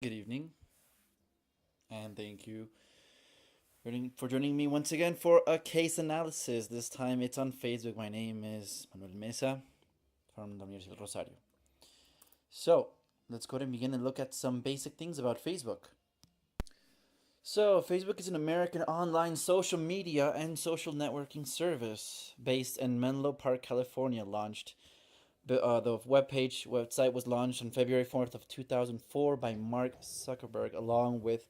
Good evening, and thank you for joining me once again for a case analysis. This time it's on Facebook. My name is Manuel Mesa from the Universidad del Rosario. So, let's go ahead and begin and look at some basic things about Facebook. So, Facebook is an American online social media and social networking service based in Menlo Park, California, launched the website was launched on February 4th of 2004 by Mark Zuckerberg along with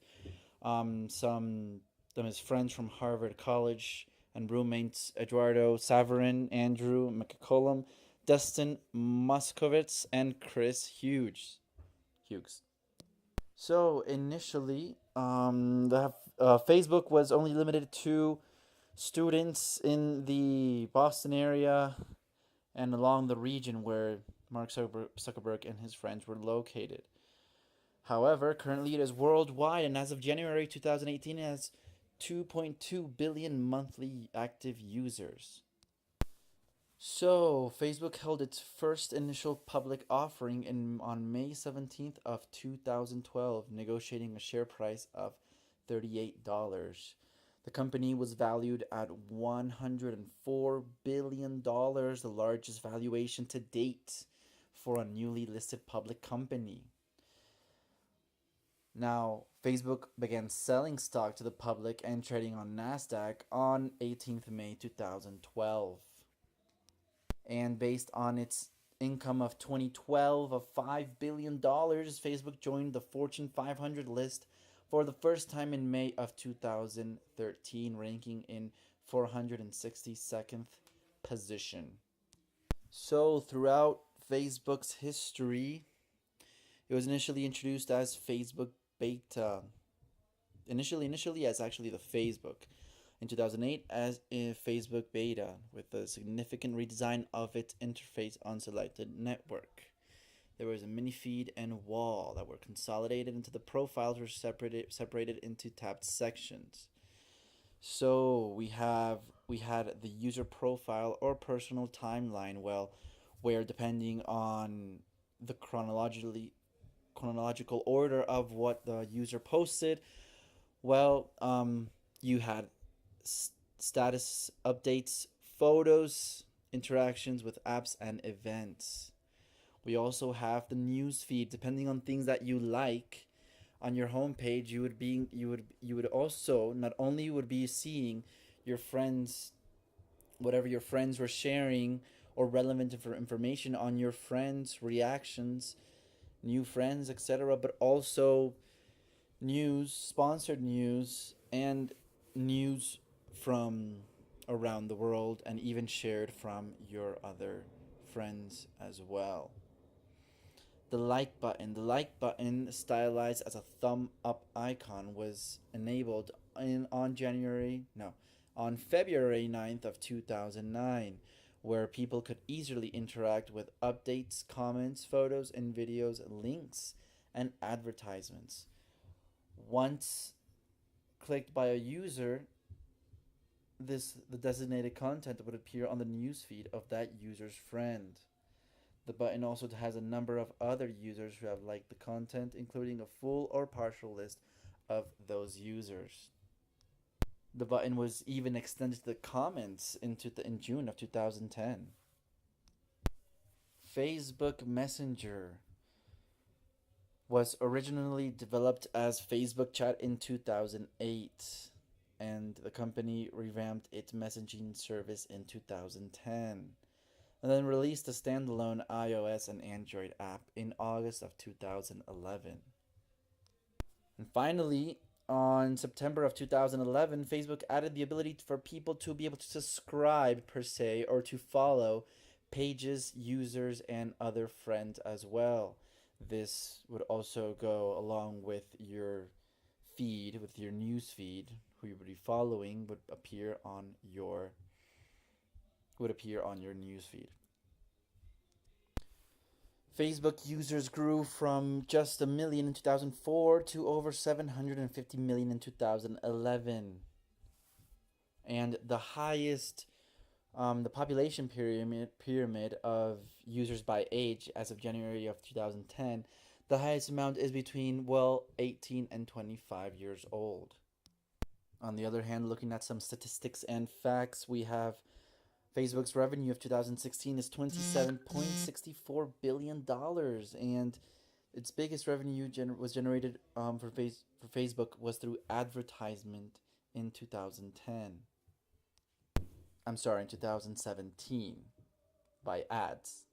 some of his friends from Harvard College and roommates Eduardo Saverin, Andrew McCollum, Dustin Moskovitz, and Chris Hughes. So initially, the Facebook was only limited to students in the Boston area and along the region where Mark Zuckerberg and his friends were located. However, currently it is worldwide, and as of January 2018, it has 2.2 billion monthly active users. So, Facebook held its first initial public offering on May 17th of 2012, negotiating a share price of $38. The company was valued at $104 billion, the largest valuation to date for a newly listed public company. Now, Facebook began selling stock to the public and trading on NASDAQ on 18th May 2012. And based on its income of 2012 of $5 billion, Facebook joined the Fortune 500 list for the first time in May of 2013, ranking in 462nd position. So, throughout Facebook's history, it was initially introduced as Facebook Beta. Initially as actually the Facebook. In 2008 as a Facebook Beta with a significant redesign of its interface on selected network. There was a mini feed and wall that were consolidated into the profiles were separated into tabbed sections. So we had the user profile or personal timeline, well, where depending on the chronological order of what the user posted, well, you had status updates, photos, interactions with apps and events. We also have the news feed. Depending on things that you like on your homepage, you would also not only would be seeing your friends, whatever your friends were sharing or relevant information on your friends' reactions, new friends, etc., but also news, sponsored news, and news from around the world, and even shared from your other friends as well. The like button, stylized as a thumb up icon, was enabled on on February 9th of 2009, where people could easily interact with updates, comments, photos and videos, links, and advertisements. Once clicked by a user, the designated content would appear on the newsfeed of that user's friend. The button also has a number of other users who have liked the content, including a full or partial list of those users. The button was even extended to the comments in June of 2010. Facebook Messenger was originally developed as Facebook Chat in 2008, and the company revamped its messaging service in 2010, and then released a standalone iOS and Android app in August of 2011. And finally, on September of 2011, Facebook added the ability for people to be able to subscribe, per se, or to follow pages, users, and other friends as well. This would also go along with your feed, with your news feed. Who you would be following would appear on your news feed. Facebook users grew from just a million in 2004 to over 750 million in 2011. And the population pyramid of users by age as of January of 2010, The highest amount is between, well, 18 and 25 years old. On the other hand, looking at some statistics and facts, we have Facebook's revenue of 2016 is $27.64 billion, and its biggest revenue was generated for Facebook was through advertisement in 2010. I'm sorry, in 2017 by ads.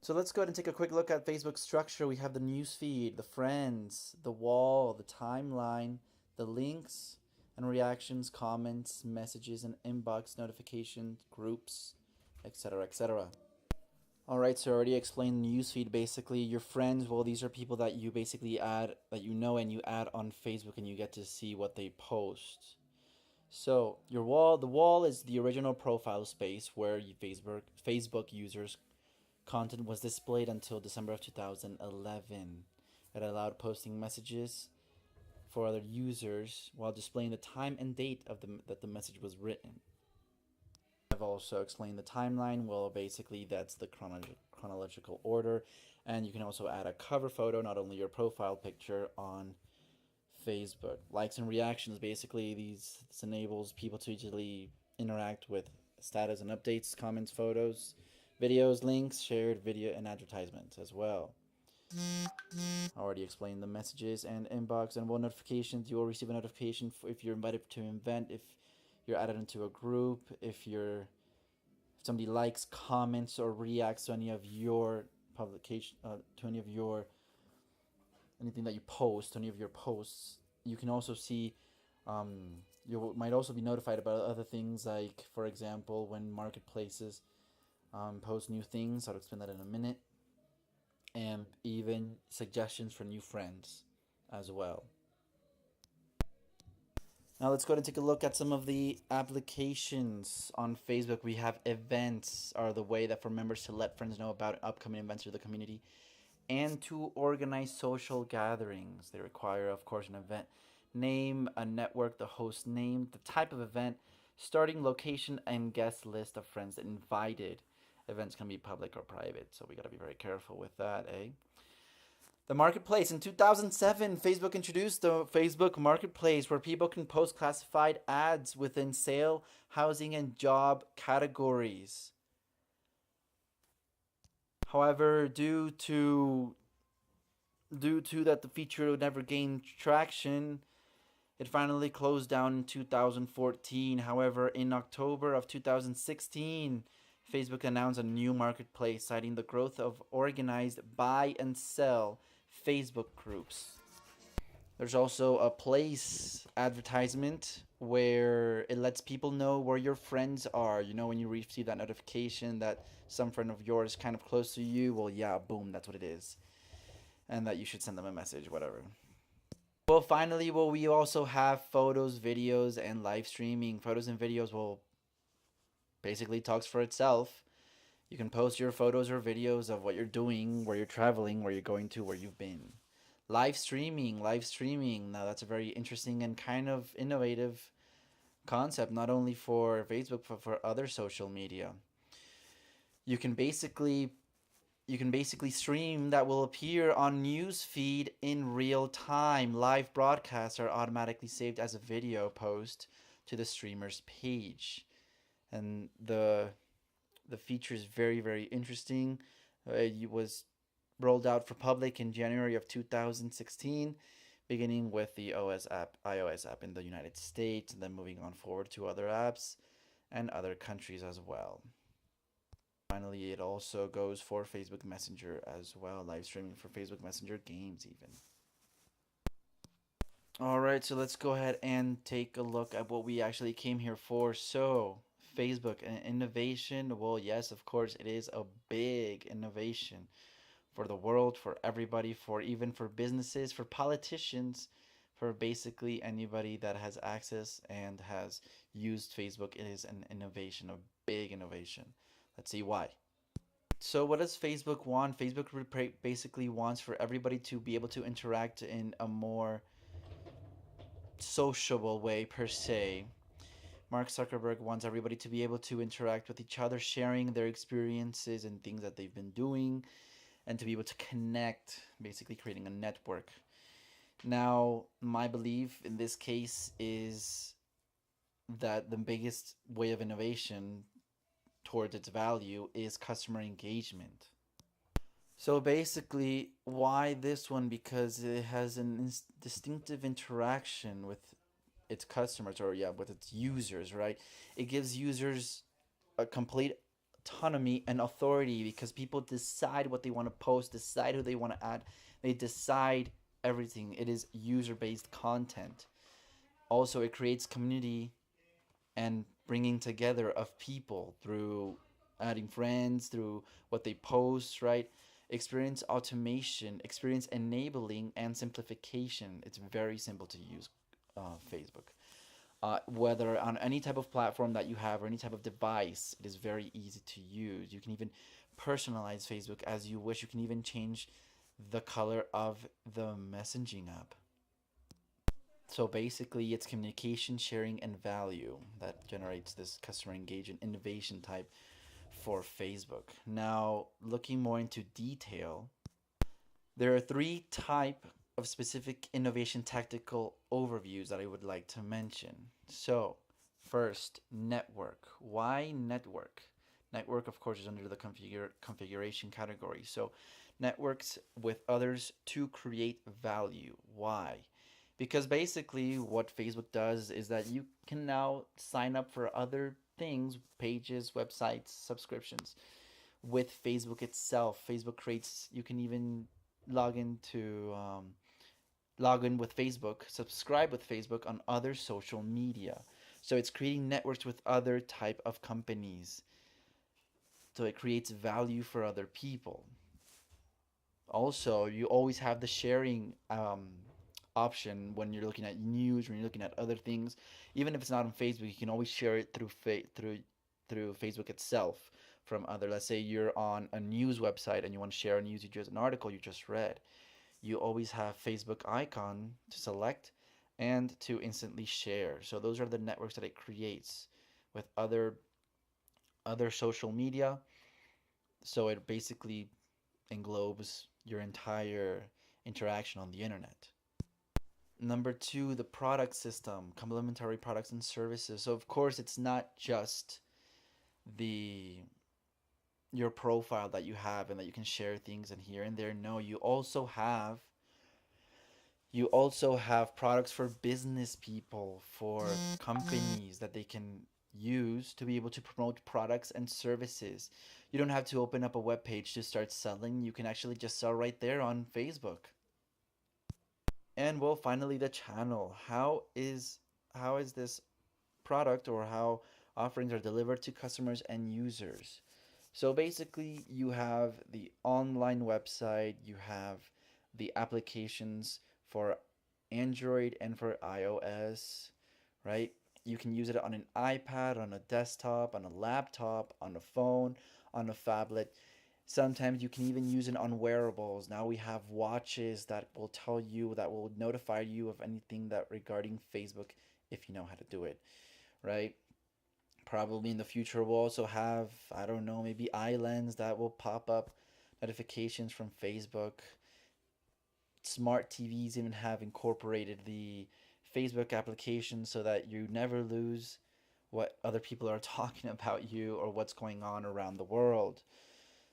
So let's go ahead and take a quick look at Facebook's structure. We have the newsfeed, the friends, the wall, the timeline, the links and reactions, comments, messages, and inbox notifications, groups, etc., etc. Alright, so I already explained the newsfeed. Basically, your friends, well, these are people that you basically add, that you know, and you add on Facebook, and you get to see what they post. So the wall is the original profile space where Facebook users' content was displayed until December of 2011. It allowed posting messages for other users while displaying the time and date of that the message was written. I've also explained the timeline. Well, basically that's the chronological order, and you can also add a cover photo, not only your profile picture, on Facebook. Likes and reactions, basically this enables people to easily interact with status and updates, comments, photos, videos, links, shared video, and advertisements as well. I already explained the messages and inbox and notifications. You will receive a notification if you're invited to an event, if you're added into a group, if somebody likes, comments, or reacts to any of your publication, to any of your anything that you post, to any of your posts. You can also see, you might also be notified about other things, like, for example, when marketplaces post new things. I'll explain that in a minute. And even suggestions for new friends as well. Now let's go ahead and take a look at some of the applications on Facebook. We have events, are the way that for members to let friends know about upcoming events of the community and to organize social gatherings. They require, of course, an event name, a network, the host name, the type of event, starting location, and guest list of friends invited. Events can be public or private, so we got to be very careful with that, eh? The marketplace. In 2007, Facebook introduced the Facebook Marketplace, where people can post classified ads within sale, housing, and job categories. However, due to that the feature never gained traction, it finally closed down in 2014. However, in October of 2016, Facebook announced a new marketplace, citing the growth of organized buy and sell Facebook groups. There's also a place advertisement where it lets people know where your friends are. You know, when you receive that notification that some friend of yours is kind of close to you, well, yeah, boom, that's what it is. And that you should send them a message, whatever. Well, finally, we also have photos, videos, and live streaming. Photos and videos, basically talks for itself. You can post your photos or videos of what you're doing, where you're traveling, where you're going to, where you've been. Live streaming. Now that's a very interesting and kind of innovative concept, not only for Facebook but for other social media. You can basically stream that will appear on newsfeed in real time. Live broadcasts are automatically saved as a video post to the streamer's page, and the feature is very, very interesting. It was rolled out for public in January of 2016, beginning with the iOS app in the United States, and then moving on forward to other apps and other countries as well. Finally, it also goes for Facebook Messenger as well, live streaming for Facebook Messenger games even. Alright, so let's go ahead and take a look at what we actually came here for. So, Facebook, an innovation. Well, yes, of course, it is a big innovation for the world, for everybody, for businesses, for politicians, for basically anybody that has access and has used Facebook. It is an innovation, a big innovation. Let's see why. So what does Facebook want? Facebook basically wants for everybody to be able to interact in a more sociable way, per se. Mark Zuckerberg wants everybody to be able to interact with each other, sharing their experiences and things that they've been doing, and to be able to connect, basically creating a network. Now, my belief in this case is that the biggest way of innovation towards its value is customer engagement. So basically, why this one? Because it has an distinctive interaction with its customers, or yeah, with its users, right? It gives users a complete autonomy and authority because people decide what they want to post, decide who they want to add, they decide everything. It is user based content. Also, it creates community and bringing together of people through adding friends, through what they post, right? Experience automation, experience enabling, and simplification. It's very simple to use Facebook. Whether on any type of platform that you have or any type of device, it is very easy to use. You can even personalize Facebook as you wish. You can even change the color of the messaging app. So basically, it's communication, sharing, and value that generates this customer engagement innovation type for Facebook. Now, looking more into detail, there are three type of specific innovation tactical overviews that I would like to mention. So, first, network. Why network? Network, of course, is under the configuration category. So, networks with others to create value. Why? Because basically, what Facebook does is that you can now sign up for other things, pages, websites, subscriptions with Facebook itself. Facebook creates, you can even log into log in with Facebook, subscribe with Facebook on other social media. So it's creating networks with other type of companies. So it creates value for other people. Also, you always have the sharing option when you're looking at news, when you're looking at other things. Even if it's not on Facebook, you can always share it through Facebook itself from other. Let's say you're on a news website and you want to share a news, you just an article you just read. You always have Facebook icon to select and to instantly share. So those are the networks that it creates with other social media. So it basically englobes your entire interaction on the internet. Number two, the product system, complementary products and services. So of course, it's not just the your profile that you have and that you can share things and here and there. No, you also have products for business people, for companies that they can use to be able to promote products and services. You don't have to open up a web page to start selling. You can actually just sell right there on Facebook. And well, finally the channel. How is this product or how offerings are delivered to customers and users? So basically, you have the online website, you have the applications for Android and for iOS, right? You can use it on an iPad, on a desktop, on a laptop, on a phone, on a phablet. Sometimes you can even use it on wearables. Now we have watches that will tell you, that will notify you of anything that regarding Facebook if you know how to do it, right? Probably in the future we'll also have, I don't know, maybe islands that will pop up notifications from Facebook. Smart TVs even have incorporated the Facebook application so that you never lose what other people are talking about you or what's going on around the world.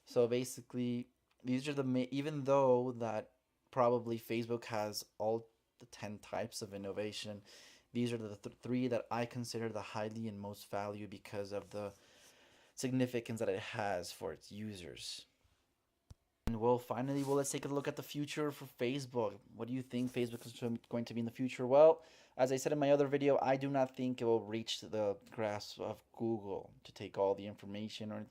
So basically, these are even though that probably Facebook has all the 10 types of innovation, these are the three that I consider the highly and most value because of the significance that it has for its users. And well, finally, let's take a look at the future for Facebook. What do you think Facebook is going to be in the future? Well, as I said in my other video, I do not think it will reach the grasp of Google to take all the information or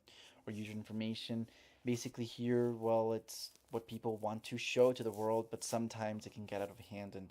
user information. Basically, here, well, it's what people want to show to the world, but sometimes it can get out of hand and